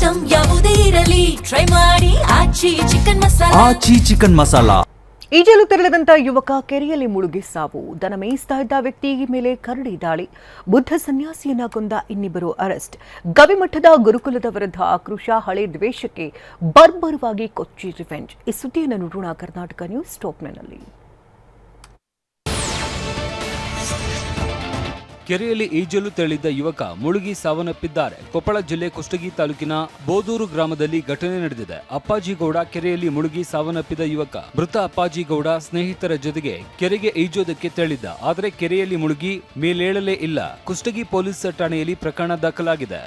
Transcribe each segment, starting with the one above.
Item ಯಾವುದೇ ಇರಲಿ try ಮಾಡಿ ಆಚಿ ಚಿಕನ್ ಮಸಾಲಾ. ಈಜಲು ತೆರಳಿದಂತ ಯುವಕ ಕೆರೆಯಲ್ಲಿ ಮುಳುಗಿ ಸಾವು. ದನ ಮೇಯಿಸ್ತಾ ಇದ್ದ ವ್ಯಕ್ತಿ ಮೇಲೆ ಕರಡಿ ದಾಳಿ. ಬುದ್ಧ ಸನ್ಯಾಸಿಯನ್ನ ಕೊಂದ ಇನ್ನಿಬ್ಬರು ಅರೆಸ್ಟ್. ಗವಿಮಠದ ಗುರುಕುಲದ ವಿರುದ್ಧ ಆಕ್ರೋಶ, ಹಳೆ ದ್ವೇಷಕ್ಕೆ ಬರ್ಬರವಾಗಿ ಕೊಚ್ಚಿ ರಿವೆಂಜ್. ಈ ಸುದ್ದಿಯನ್ನು ನೋಡೋಣ ಕರ್ನಾಟಕ ನ್ಯೂಸ್ ಟಾಪ್ನಲ್ಲಿ. ಕೆರೆಯಲ್ಲಿ ಈಜಲು ತೆರಳಿದ್ದ ಯುವಕ ಮುಳುಗಿ ಸಾವನ್ನಪ್ಪಿದ್ದಾರೆ. ಕೊಪ್ಪಳ ಜಿಲ್ಲೆ ಕುಷ್ಟಗಿ ತಾಲೂಕಿನ ಬೋದೂರು ಗ್ರಾಮದಲ್ಲಿ ಘಟನೆ ನಡೆದಿದೆ. ಅಪ್ಪಾಜಿಗೌಡ ಕೆರೆಯಲ್ಲಿ ಮುಳುಗಿ ಸಾವನ್ನಪ್ಪಿದ ಯುವಕ. ಮೃತ ಅಪ್ಪಾಜಿಗೌಡ ಸ್ನೇಹಿತರ ಜೊತೆಗೆ ಕೆರೆಗೆ ಈಜೋದಕ್ಕೆ ತೆರಳಿದ್ದ. ಆದರೆ ಕೆರೆಯಲ್ಲಿ ಮುಳುಗಿ ಮೇಲೇಳಲೇ ಇಲ್ಲ. ಕುಷ್ಟಗಿ ಪೊಲೀಸ್ ಠಾಣೆಯಲ್ಲಿ ಪ್ರಕರಣ ದಾಖಲಾಗಿದೆ.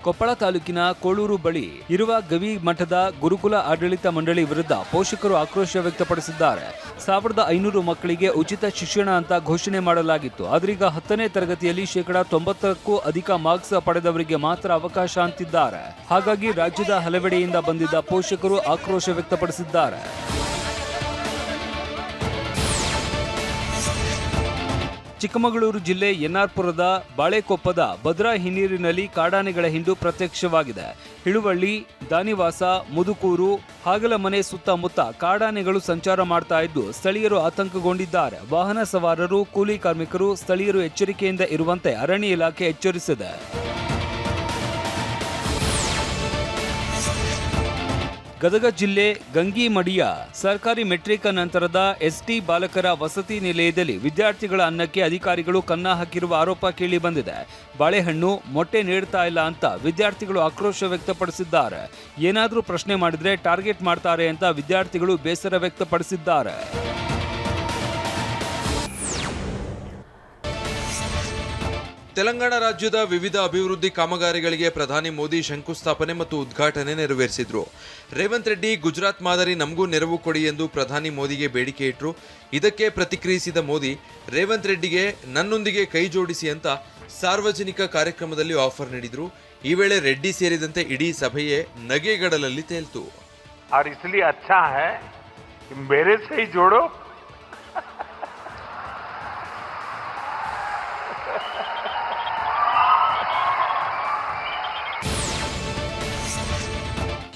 ಕೊಪ್ಪಳ ತಾಲೂಕಿನ ಕೋಳೂರು ಬಳಿ ಇರುವ ಗವಿ ಮಠದ ಗುರುಕುಲ ಆಡಳಿತ ಮಂಡಳಿ ವಿರುದ್ಧ ಪೋಷಕರು ಆಕ್ರೋಶ ವ್ಯಕ್ತಪಡಿಸಿದ್ದಾರೆ. 1500 ಮಕ್ಕಳಿಗೆ ಉಚಿತ ಶಿಕ್ಷಣ ಅಂತ ಘೋಷಣೆ ಮಾಡಲಾಗಿತ್ತು. ಆದ್ರೀಗ 10ನೇ ತರಗತಿಯಲ್ಲಿ 90%ಕ್ಕೂ ಅಧಿಕ ಮಾರ್ಕ್ಸ್ ಪಡೆದವರಿಗೆ ಮಾತ್ರ ಅವಕಾಶ ಅಂತಿದ್ದಾರೆ. ಹಾಗಾಗಿ ರಾಜ್ಯದ ಹಲವೆಡೆಯಿಂದ ಬಂದಿದ್ದ ಪೋಷಕರು ಆಕ್ರೋಶ ವ್ಯಕ್ತಪಡಿಸಿದ್ದಾರೆ. ಚಿಕ್ಕಮಗಳೂರು ಜಿಲ್ಲೆ ಎನ್ಆರ್ಪುರದ ಬಾಳೆಕೊಪ್ಪದ ಭದ್ರಾ ಹಿನ್ನೀರಿನಲ್ಲಿ ಕಾಡಾನೆಗಳ ಹಿಂಡು ಪ್ರತ್ಯಕ್ಷವಾಗಿದೆ. ಹಿಳುವಳ್ಳಿ, ದಾನಿವಾಸ, ಮುದುಕೂರು, ಹಾಗಲಮನೆ ಸುತ್ತಮುತ್ತ ಕಾಡಾನೆಗಳು ಸಂಚಾರ ಮಾಡ್ತಾ ಇದ್ದು ಸ್ಥಳೀಯರು ಆತಂಕಗೊಂಡಿದ್ದಾರೆ. ವಾಹನ ಸವಾರರು, ಕೂಲಿ ಕಾರ್ಮಿಕರು, ಸ್ಥಳೀಯರು ಎಚ್ಚರಿಕೆಯಿಂದ ಇರುವಂತೆ ಅರಣ್ಯ ಇಲಾಖೆ ಎಚ್ಚರಿಸಿದೆ. ಗದಗ ಜಿಲ್ಲೆ ಗಂಗಿಮಡಿಯ ಸರ್ಕಾರಿ ಮೆಟ್ರಿಕ್ ನಂತರದ ಎಸ್ಟಿ ಬಾಲಕರ ವಸತಿ ನಿಲಯದಲ್ಲಿ ವಿದ್ಯಾರ್ಥಿಗಳ ಅನ್ನಕ್ಕೆ ಅಧಿಕಾರಿಗಳು ಕನ್ನ ಹಾಕಿರುವ ಆರೋಪ ಕೇಳಿ ಬಂದಿದೆ. ಬಾಳೆಹಣ್ಣು, ಮೊಟ್ಟೆ ನೀಡ್ತಾ ಇಲ್ಲ ಅಂತ ವಿದ್ಯಾರ್ಥಿಗಳು ಆಕ್ರೋಶ ವ್ಯಕ್ತಪಡಿಸಿದ್ದಾರೆ. ಏನಾದರೂ ಪ್ರಶ್ನೆ ಮಾಡಿದ್ರೆ ಟಾರ್ಗೆಟ್ ಮಾಡ್ತಾರೆ ಅಂತ ವಿದ್ಯಾರ್ಥಿಗಳು ಬೇಸರ ವ್ಯಕ್ತಪಡಿಸಿದ್ದಾರೆ. ತೆಲಂಗಾಣ ರಾಜ್ಯದ ವಿವಿಧ ಅಭಿವೃದ್ಧಿ ಕಾಮಗಾರಿಗಳಿಗೆ ಪ್ರಧಾನಿ ಮೋದಿ ಶಂಕುಸ್ಥಾಪನೆ ಮತ್ತು ಉದ್ಘಾಟನೆ ನೆರವೇರಿಸಿದ್ರು. ರೇವಂತ್ ರೆಡ್ಡಿ ಗುಜರಾತ್ ಮಾದರಿ ನಮಗೂ ನೆರವು ಕೊಡಿ ಎಂದು ಪ್ರಧಾನಿ ಮೋದಿಗೆ ಬೇಡಿಕೆ ಇಟ್ಟರು. ಇದಕ್ಕೆ ಪ್ರತಿಕ್ರಿಯಿಸಿದ ಮೋದಿ ರೇವಂತ್ ರೆಡ್ಡಿಗೆ ನನ್ನೊಂದಿಗೆ ಕೈ ಜೋಡಿಸಿ ಅಂತ ಸಾರ್ವಜನಿಕ ಕಾರ್ಯಕ್ರಮದಲ್ಲಿ ಆಫರ್ ನೀಡಿದ್ರು. ಈ ವೇಳೆ ರೆಡ್ಡಿ ಸೇರಿದಂತೆ ಇಡೀ ಸಭೆಯೇ ನಗೆಗಡಲಲ್ಲಿ ತೇಲ್ತು.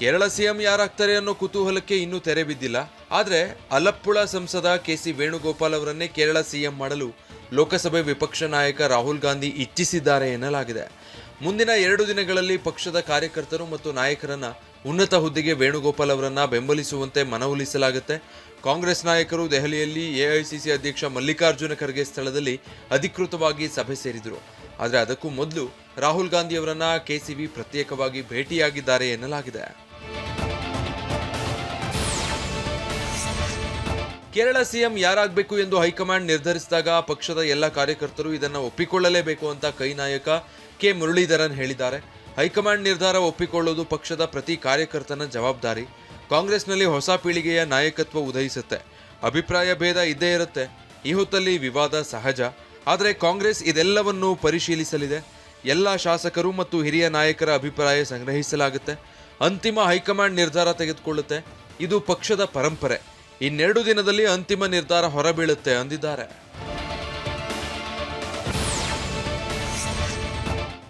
ಕೇರಳ ಸಿಎಂ ಯಾರಾಗ್ತಾರೆ ಅನ್ನೋ ಕುತೂಹಲಕ್ಕೆ ಇನ್ನೂ ತೆರೆ ಬಿದ್ದಿಲ್ಲ. ಆದರೆ ಅಲಪ್ಪುಳ ಸಂಸದ ಕೆಸಿ ವೇಣುಗೋಪಾಲ್ ಅವರನ್ನೇ ಕೇರಳ ಸಿಎಂ ಮಾಡಲು ಲೋಕಸಭೆ ವಿಪಕ್ಷ ನಾಯಕ ರಾಹುಲ್ ಗಾಂಧಿ ಇಚ್ಛಿಸಿದ್ದಾರೆ ಎನ್ನಲಾಗಿದೆ. ಮುಂದಿನ 2 ದಿನಗಳಲ್ಲಿ ಪಕ್ಷದ ಕಾರ್ಯಕರ್ತರು ಮತ್ತು ನಾಯಕರನ್ನ ಉನ್ನತ ಹುದ್ದೆಗೆ ವೇಣುಗೋಪಾಲ್ ಅವರನ್ನ ಬೆಂಬಲಿಸುವಂತೆ ಮನವೊಲಿಸಲಾಗುತ್ತೆ. ಕಾಂಗ್ರೆಸ್ ನಾಯಕರು ದೆಹಲಿಯಲ್ಲಿ ಎಐಸಿಸಿ ಅಧ್ಯಕ್ಷ ಮಲ್ಲಿಕಾರ್ಜುನ ಖರ್ಗೆ ಸ್ಥಳದಲ್ಲಿ ಅಧಿಕೃತವಾಗಿ ಸಭೆ ಸೇರಿದರು. ಆದರೆ ಅದಕ್ಕೂ ಮೊದಲು ರಾಹುಲ್ ಗಾಂಧಿ ಅವರನ್ನ ಕೆಸಿವಿ ಪ್ರತ್ಯೇಕವಾಗಿ ಭೇಟಿಯಾಗಿದ್ದಾರೆ ಎನ್ನಲಾಗಿದೆ. ಕೇರಳ ಸಿಎಂ ಯಾರಾಗಬೇಕು ಎಂದು ಹೈಕಮಾಂಡ್ ನಿರ್ಧರಿಸಿದಾಗ ಪಕ್ಷದ ಎಲ್ಲ ಕಾರ್ಯಕರ್ತರು ಇದನ್ನು ಒಪ್ಪಿಕೊಳ್ಳಲೇಬೇಕು ಅಂತ ಕೈ ನಾಯಕ ಕೆ ಮುರಳೀಧರನ್ ಹೇಳಿದ್ದಾರೆ. ಹೈಕಮಾಂಡ್ ನಿರ್ಧಾರ ಒಪ್ಪಿಕೊಳ್ಳುವುದು ಪಕ್ಷದ ಪ್ರತಿ ಕಾರ್ಯಕರ್ತನ ಜವಾಬ್ದಾರಿ. ಕಾಂಗ್ರೆಸ್ನಲ್ಲಿ ಹೊಸ ಪೀಳಿಗೆಯ ನಾಯಕತ್ವ ಉದಯಿಸುತ್ತೆ. ಅಭಿಪ್ರಾಯ ಭೇದ ಇದ್ದೇ ಇರುತ್ತೆ. ಈ ಹೊತ್ತಲ್ಲಿ ವಿವಾದ ಸಹಜ. ಆದರೆ ಕಾಂಗ್ರೆಸ್ ಇದೆಲ್ಲವನ್ನೂ ಪರಿಶೀಲಿಸಲಿದೆ. ಎಲ್ಲ ಶಾಸಕರು ಮತ್ತು ಹಿರಿಯ ನಾಯಕರ ಅಭಿಪ್ರಾಯ ಸಂಗ್ರಹಿಸಲಾಗುತ್ತೆ. ಅಂತಿಮ ಹೈಕಮಾಂಡ್ ನಿರ್ಧಾರ ತೆಗೆದುಕೊಳ್ಳುತ್ತೆ. ಇದು ಪಕ್ಷದ ಪರಂಪರೆ. 2 ದಿನದಲ್ಲಿ ಅಂತಿಮ ನಿರ್ಧಾರ ಹೊರಬೀಳುತ್ತೆ ಅಂದಿದ್ದಾರೆ.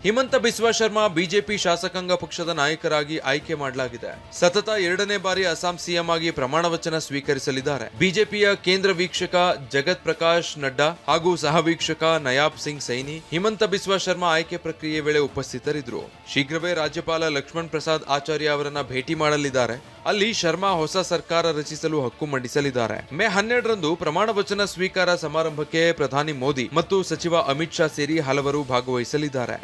ಹಿಮಂತ ಬಿಸ್ವಾ ಶರ್ಮಾ ಬಿಜೆಪಿ ಶಾಸಕಾಂಗ ಪಕ್ಷದ ನಾಯಕರಾಗಿ ಆಯ್ಕೆ ಮಾಡಲಾಗಿದೆ. ಸತತ 2ನೇ ಬಾರಿ ಅಸ್ಸಾಂ ಸಿಎಂ ಆಗಿ ಪ್ರಮಾಣ ವಚನ ಸ್ವೀಕರಿಸಲಿದ್ದಾರೆ. ಬಿಜೆಪಿಯ ಕೇಂದ್ರ ವೀಕ್ಷಕ ಜಗತ್ ಪ್ರಕಾಶ್ ನಡ್ಡಾ ಹಾಗೂ ಸಹ ವೀಕ್ಷಕ ನಯಾಬ್ ಸಿಂಗ್ ಸೈನಿ ಹಿಮಂತ ಬಿಸ್ವಾ ಶರ್ಮಾ ಆಯ್ಕೆ ಪ್ರಕ್ರಿಯೆ ವೇಳೆ ಉಪಸ್ಥಿತರಿದ್ದರು. ಶೀಘ್ರವೇ ರಾಜ್ಯಪಾಲ ಲಕ್ಷ್ಮಣ್ ಪ್ರಸಾದ್ ಆಚಾರ್ಯ ಅವರನ್ನ ಭೇಟಿ ಮಾಡಲಿದ್ದಾರೆ. ಅಲ್ಲಿ ಶರ್ಮಾ ಹೊಸ ಸರ್ಕಾರ ರಚಿಸಲು ಹಕ್ಕು ಮಂಡಿಸಲಿದ್ದಾರೆ. ಮೇ 12ರಂದು ಪ್ರಮಾಣ ವಚನ ಸ್ವೀಕಾರ ಸಮಾರಂಭಕ್ಕೆ ಪ್ರಧಾನಿ ಮೋದಿ ಮತ್ತು ಸಚಿವ ಅಮಿತ್ ಶಾ ಸೇರಿ ಹಲವರು ಭಾಗವಹಿಸಲಿದ್ದಾರೆ.